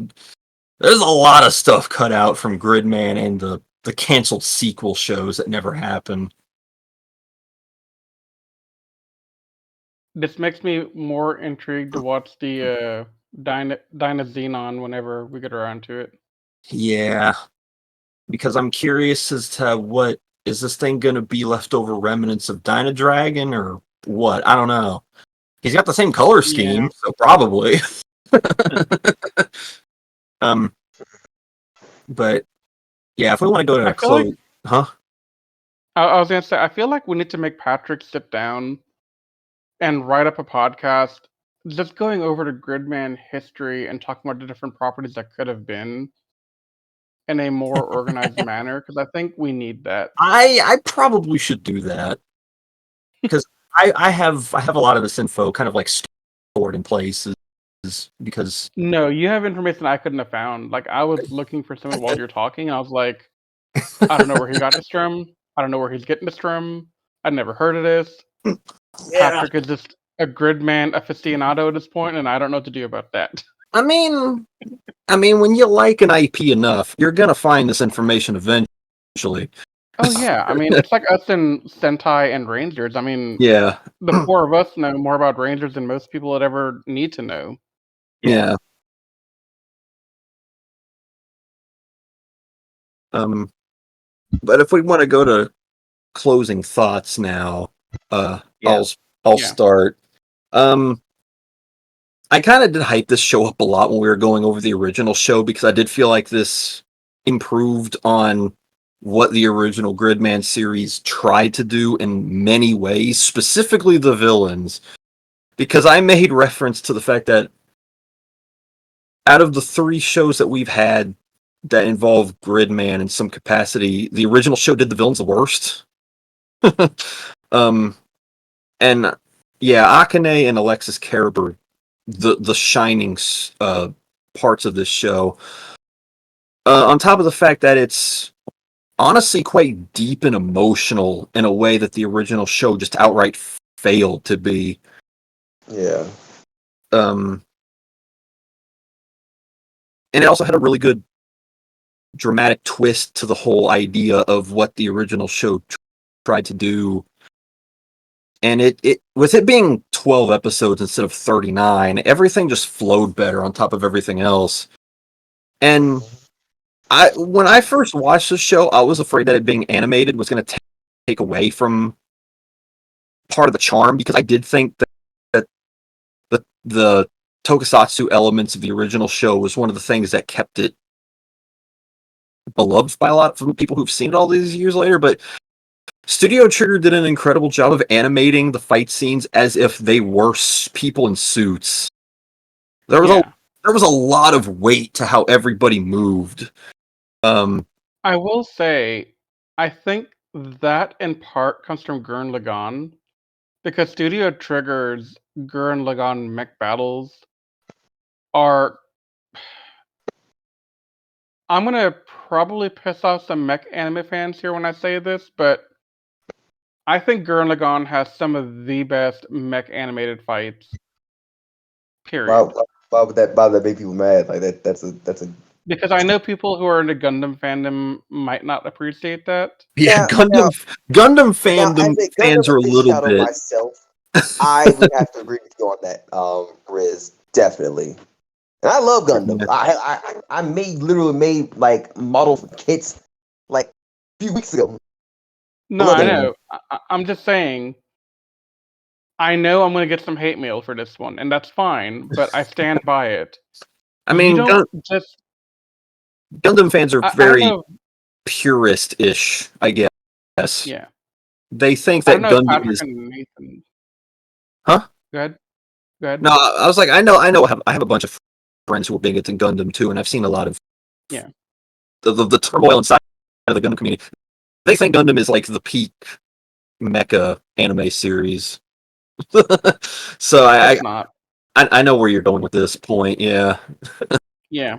there's a lot of stuff cut out from Gridman and the canceled sequel shows that never happened. This makes me more intrigued to watch the Dyna Xenon whenever we get around to it. Yeah. Because I'm curious as to what, is this thing going to be leftover remnants of Dyna Dragon or what? I don't know. He's got the same color scheme, so probably. But yeah, if we want to go to a close, I was gonna say, I feel like we need to make Patrick sit down and write up a podcast just going over the Gridman history and talking about the different properties that could have been in a more organized manner, because I think we need that. I probably should do that, because I have a lot of this info kind of like stored in places, because No, you have information I couldn't have found. Like, I was looking for something while you're talking, and I was like, I don't know where he got this from. I don't know where he's getting this from. I'd never heard of this. Yeah. Patrick is just a Gridman aficionado at this point, and I don't know what to do about that. I mean, when you like an IP enough, you're gonna find this information eventually. Oh yeah, I mean, it's like us in Sentai and Rangers. I mean, Yeah. the four of us know more about Rangers than most people would ever need to know. Yeah. But if we want to go to closing thoughts now, I'll Yeah. start. I kind of did hype this show up a lot when we were going over the original show because I did feel like this improved on what the original Gridman series tried to do in many ways, specifically the villains. Because I made reference to the fact that out of the 3 shows that we've had that involve Gridman in some capacity, the original show did the villains the worst. And yeah, Akane and Alexis Kerber, the shining parts of this show. On top of the fact that it's honestly quite deep and emotional in a way that the original show just outright failed to be. Yeah. And it also had a really good dramatic twist to the whole idea of what the original show tried to do. And it with it being 12 episodes instead of 39, everything just flowed better on top of everything else. And when I first watched the show, I was afraid that it being animated was going to take away from part of the charm, because I did think that the tokusatsu elements of the original show was one of the things that kept it beloved by a lot of people who've seen it all these years later. But Studio Trigger did an incredible job of animating the fight scenes as if they were people in suits. There was a lot of weight to how everybody moved. I will say, I think that in part comes from Gurren Lagann, because Studio Trigger's Gurren Lagann mech battles are... I'm gonna probably piss off some mech anime fans here when I say this, but I think Gurren Lagann has some of the best mech animated fights. Period. Why would that make people mad? Like that's a Because I know people who are into Gundam fandom might not appreciate that. Yeah, Gundam fandom fans are a little bit. Myself, I would have to agree with you on that, Riz, definitely. And I love Gundam. I literally made like model kits like a few weeks ago. No, I know. I'm just saying. I know I'm going to get some hate mail for this one, and that's fine, but I stand by it. I mean, Gundam fans are very purist-ish, I guess. Yeah. They think that Gundam is... Nathan... Huh? Go ahead. No, I was like, I know. I have a bunch of friends who are big into Gundam too, and I've seen a lot of the turmoil inside of the Gundam community. They think Gundam is like the peak mecha anime series. So I know where you're going with this point. Yeah. Yeah.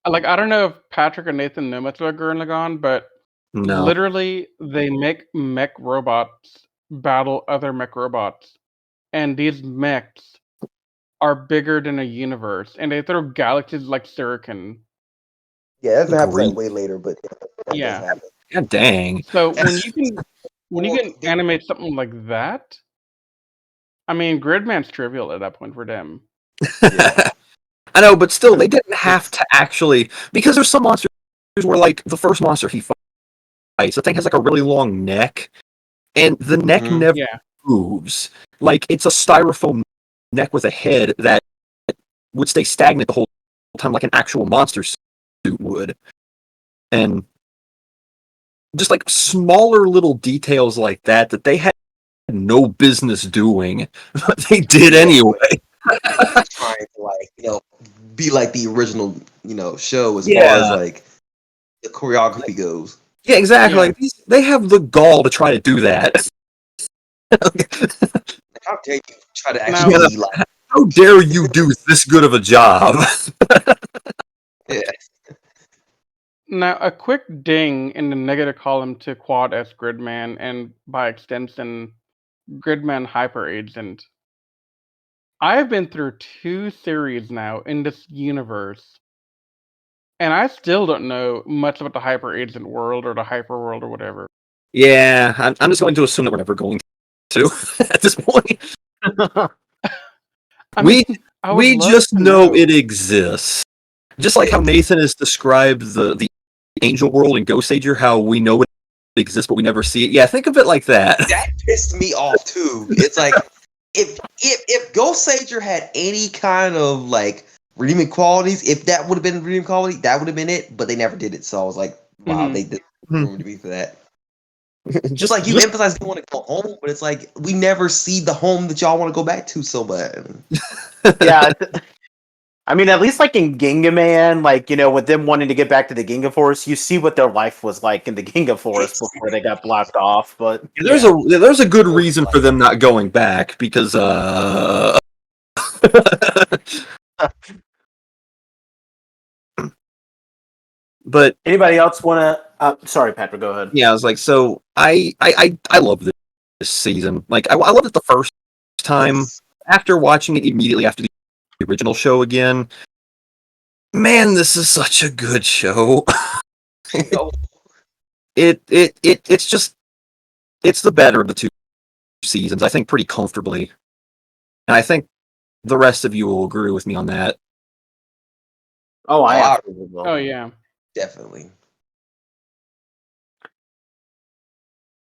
Like, I don't know if Patrick and Nathan know much about Gurren Lagann, but literally they make mech robots battle other mech robots, and these mechs are bigger than a universe, and they throw galaxies like shuriken. Yeah, that happens way later, but yeah. God dang. So when you can animate something like that, I mean, Gridman's trivial at that point for them. Yeah. I know, but still, they didn't have to actually, because there's some monsters where, like, the first monster he fights, the thing has like a really long neck, and the neck never moves. Like, it's a styrofoam neck with a head that would stay stagnant the whole time, like an actual monster suit would. And just like smaller little details like that they had no business doing, but they did anyway. Trying to be like the original show as far as like the choreography goes. Yeah, exactly. Like they have the gall to try to do that. How dare you try to actually be like? How dare you do this good of a job? Yeah. Now, a quick ding in the negative column to Quad S Gridman and by extension, Gridman Hyper Agent. I have been through 2 series now in this universe, and I still don't know much about the Hyper Agent world or the Hyper world or whatever. Yeah, I'm just going to assume that we're never going to at this point. I we mean, I would we love just to know it exists. Just like how Nathan has described the angel world in Ghost Ager, how we know it exists but we never see it. Yeah, think of it like that. That pissed me off too. It's like if Ghost Sager had any kind of like redeeming qualities, if that would have been redeeming quality, that would have been it. But they never did it, so I was like, wow, Mhm. they did Mhm. ruined me for that. Just like you emphasize you want to go home, but it's like we never see the home that y'all want to go back to so bad. Yeah, I mean, at least like in Ginga Man, like, you know, with them wanting to get back to the Ginga Force, you see what their life was like in the Ginga Force before they got blocked off. But there's a good reason for them not going back because but anybody else want to? Sorry, Patrick, go ahead. yeah, I was like, so I love this season. Like I loved it the first time. After watching it immediately after the original show again, man, this is such a good show. It's just it's the better of the 2 seasons, I think, pretty comfortably, and I think the rest of you will agree with me on that. Oh, I Oh, absolutely will. Oh yeah. Definitely.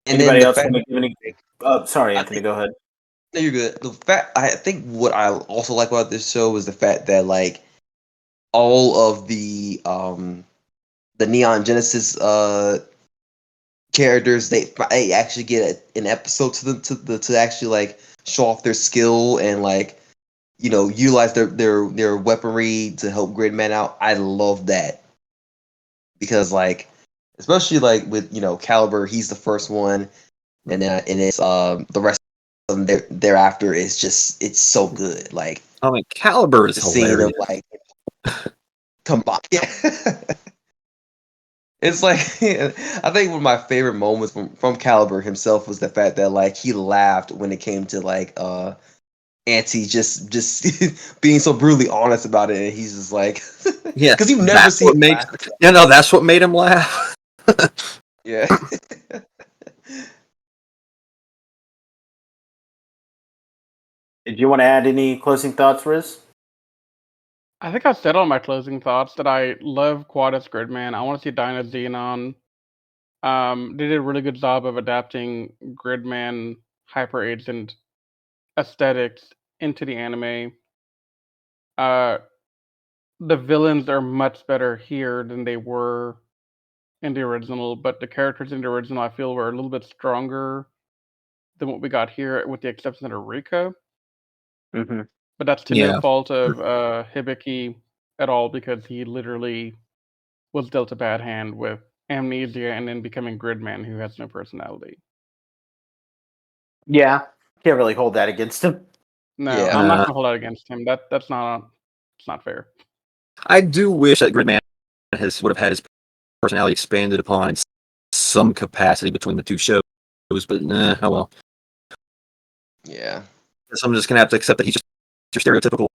And Anybody then else want to give any? Oh, sorry, I Anthony, think go ahead. no, you're good. The fact I think what I also like about this show is the fact that like all of the Neon Genesis characters they actually get an episode to them to actually like show off their skill and like you know utilize their weaponry to help Gridman out. I love that because like especially like with you know Caliber, he's the first one, and it's the rest of them thereafter is just it's so good. Like I mean, Caliber is the scene hilarious. of like combine. Yeah. It's like I think one of my favorite moments from Caliber himself was the fact that like he laughed when it came to like Auntie just being so brutally honest about it, and he's just like, Yeah, because you never that's see what him makes laugh. that's what made him laugh. Yeah. Did you want to add any closing thoughts, Riz? I think I said all my closing thoughts that I love Quad S Gridman. I want to see Dyna Xenon. They did a really good job of adapting Gridman Hyper Agent aesthetics into the anime. Uh, the villains are much better here than they were in the original, but the characters in the original I feel were a little bit stronger than what we got here, with the exception of Rika. Mm-hmm. But that's to no Yeah. fault of Hibiki at all, because he literally was dealt a bad hand with amnesia and then becoming Gridman, who has no personality. Yeah, can't really hold that against him. No, Yeah. I'm not gonna hold that against him. That's not it's not fair. I do wish that Gridman would have had his personality expanded upon in some capacity between the 2 shows, but oh well. Yeah. Guess I'm just gonna have to accept that he's just your stereotypical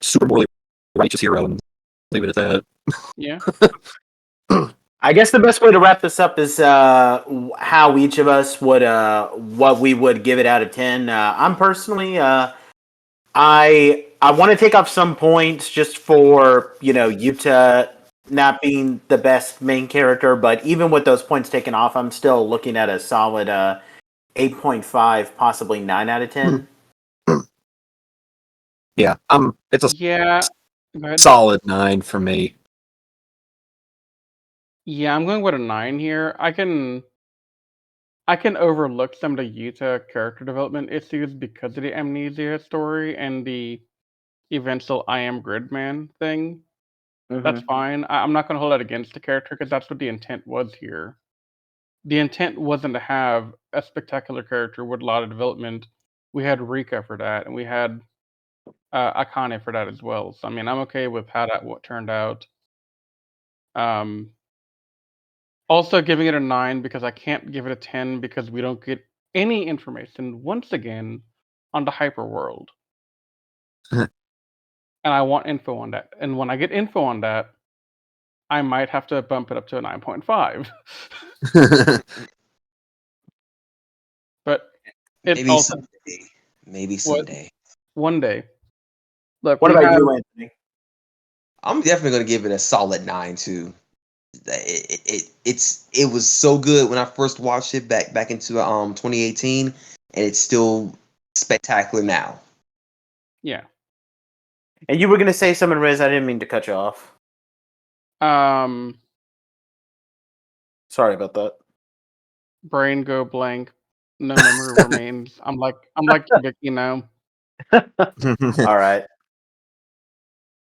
super morally righteous hero and leave it at that. Yeah. I guess the best way to wrap this up is how each of us would what we would give it out of 10. I'm personally I want to take off some points just for Yuta not being the best main character, but even with those points taken off, I'm still looking at a solid 8.5, possibly 9 out of 10. Yeah, it's a Yeah. Go ahead. solid 9 for me. Yeah, I'm going with a 9 here. I can overlook some of the Yuta character development issues because of the amnesia story and the eventual I am Gridman thing. That's fine. I'm not going to hold that against the character because that's what the intent was here. The intent wasn't to have a spectacular character with a lot of development. We had Rika for that, and we had Akane for that as well. So I mean, I'm okay with how that what turned out. Also giving it a 9 because I can't give it a 10 because we don't get any information once again on the hyper world. And I want info on that. And when I get info on that, I might have to bump it up to a 9.5. But it Maybe also someday. Maybe was someday. one day. Look, What we about have you, Anthony? I'm definitely gonna give it a solid 9 too. It was so good when I first watched it back into 2018, and it's still spectacular now. yeah. And you were going to say something, Riz. I didn't mean to cut you off. Sorry about that. Brain go blank. No memory remains. I'm like Vicky now. All right.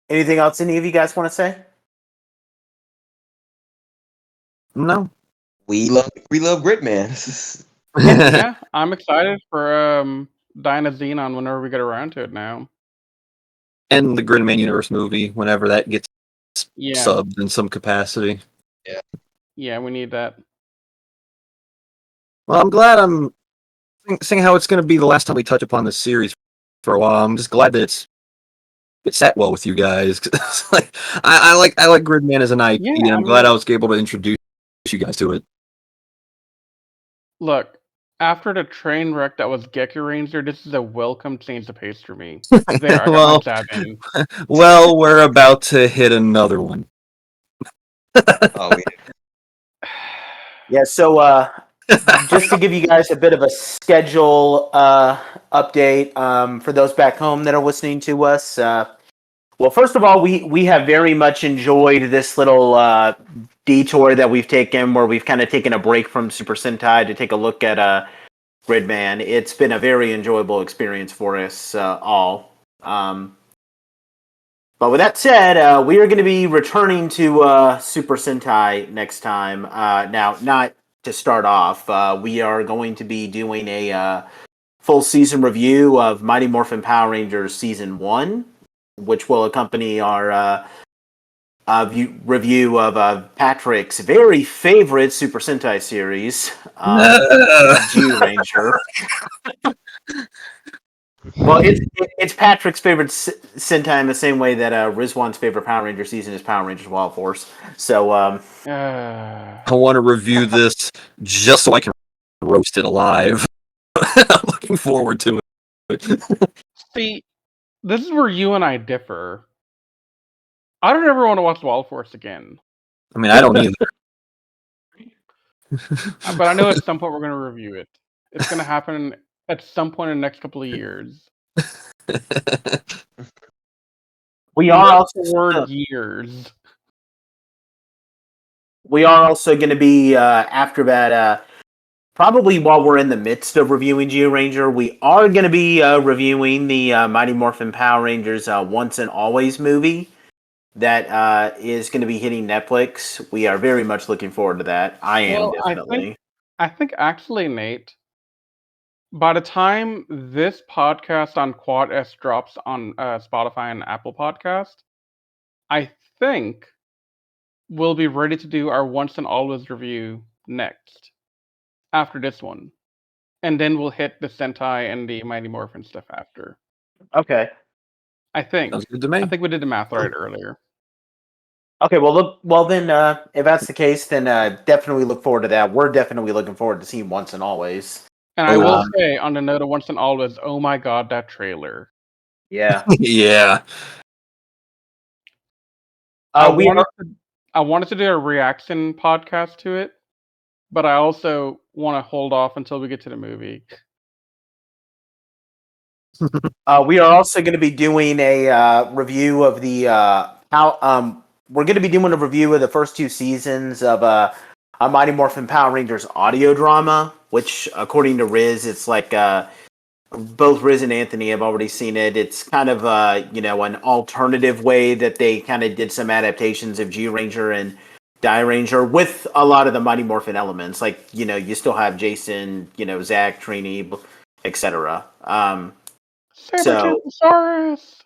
Anything else any of you guys want to say? No. We love Gridman. Yeah, I'm excited for Dinah Xenon whenever we get around to it now. And the Gridman Universe movie, whenever that gets Yeah. subbed in some capacity. Yeah, we need that. Well, I'm glad I'm seeing how it's going to be the last time we touch upon this series for a while. I'm just glad that it sat well with you guys. Like, I like Gridman as an IP, Yeah, and I'm glad I was able to introduce you guys to it. Look, after the train wreck that was Gecky Ranger, this is a welcome change of pace for me. There, I got Well, my jab in. Well, we're about to hit another one. Oh yeah. Yeah, so just to give you guys a bit of a schedule update for those back home that are listening to us. Well, first of all, we have very much enjoyed this little detour that we've taken where we've kind of taken a break from Super Sentai to take a look at Gridman. It's been a very enjoyable experience for us all. But with that said, we are going to be returning to Super Sentai next time. Now, not to start off, we are going to be doing a full season review of Mighty Morphin Power Rangers Season 1, which will accompany our review of Patrick's very favorite Super Sentai series, G-Ranger. Well, it's Patrick's favorite Sentai in the same way that Rizwan's favorite Power Ranger season is Power Rangers Wild Force. So, I want to review this just so I can roast it alive. I'm looking forward to it. See, this is where you and I differ. I don't ever want to watch Wild Force again. I mean, I don't either. But I know at some point we're going to review it. It's going to happen at some point in the next couple of years. we are also years. We are also going to be after that. Probably while we're in the midst of reviewing Geo-Ranger, we are going to be reviewing the Mighty Morphin Power Rangers Once and Always movie that is going to be hitting Netflix. We are very much looking forward to that. I am definitely. I think actually, Nate, by the time this podcast on Quad S drops on Spotify and Apple Podcast, I think we'll be ready to do our Once and Always review next, after this one. And then we'll hit the Sentai and the Mighty Morphin stuff after. Okay. I think. Sounds good to me. I think we did the math right earlier. Okay, well then, if that's the case, then definitely look forward to that. We're definitely looking forward to seeing Once and Always. And I will say, on the note of Once and Always, oh my god, that trailer. Yeah. Yeah. I wanted to do a reaction podcast to it, but I also want to hold off until we get to the movie. We are also going to be doing a review of the we're going to be doing a review of the first two seasons of a Mighty Morphin Power Rangers audio drama, which according to Riz, it's like both Riz and Anthony have already seen it. It's kind of an alternative way that they kind of did some adaptations of G-Ranger and Die-Ranger with a lot of the Mighty Morphin elements. Like, you still have Jason, Zach, Trini, etc. Saber-Tooth-Saurus!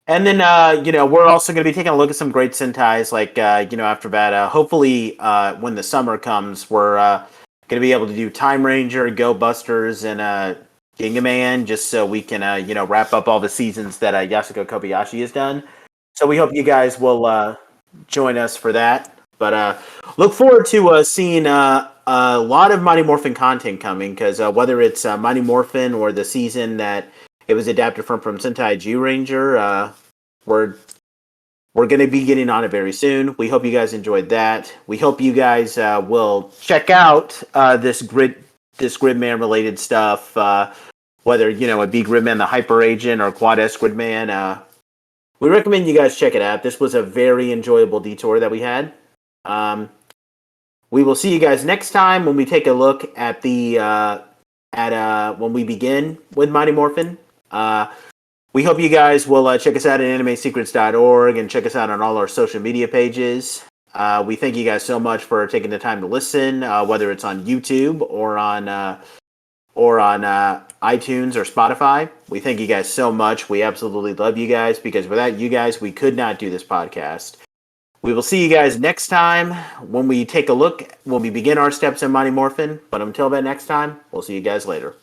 And then, we're also going to be taking a look at some great Sentais, like, after that. Hopefully, when the summer comes, we're going to be able to do Time Ranger, Go Busters, and Ginga Man, just so we can, wrap up all the seasons that Yasuko Kobayashi has done. So we hope you guys will join us for that. But look forward to seeing a lot of Mighty Morphin content coming, because whether it's Mighty Morphin or the season that it was adapted from Sentai Zyuranger, we're going to be getting on it very soon. We hope you guys enjoyed that. We hope you guys will check out this Gridman related stuff, whether it be Gridman the Hyper Agent or Quad S Gridman. We recommend you guys check it out. This was a very enjoyable detour that we had. We will see you guys next time when we take a look at the when we begin with Mighty Morphin. We hope you guys will check us out at animesecrets.org and check us out on all our social media pages. We thank you guys so much for taking the time to listen, whether it's on YouTube or on iTunes or Spotify. We thank you guys so much. We absolutely love you guys, because without you guys, we could not do this podcast. We will see you guys next time when we take a look, when we begin our steps in Mighty Morphin. But until then, next time, we'll see you guys later.